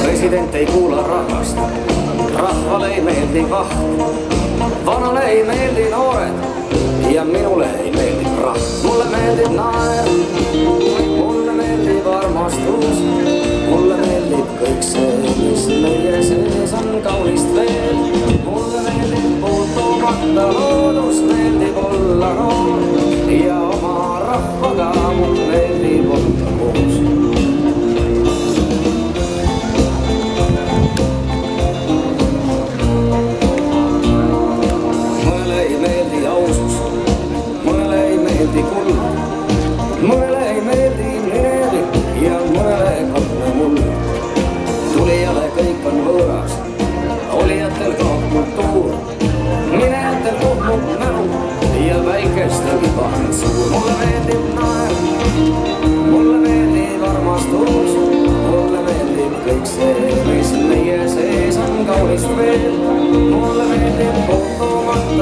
President ei kuula rahvast, rahvale ei meeldi vaht, vanale ei meeldi noored ja minule ei meeldi praht. Mulle meeldib naer, mulle meeldib armastus, mulle meeldib kõik see, mis meie sees on kaunist veel. Mulle meeldib puutumata loodus, meeldib olla noor ja oma rahvaga mul meeldib olla koos. Mõnele ei meeldi minevik ja mõnele kahtne muld. Tulijale kõik on võõras, olijatel kaob kultuur. Minejatel kohmub näru ja väikestelgi pahne suur. Mulle meeldib naer, mulle meeldib armastus, mulle meeldib kõik see, mis meie sees on kaunist veel. Mulle meeldib kohtumata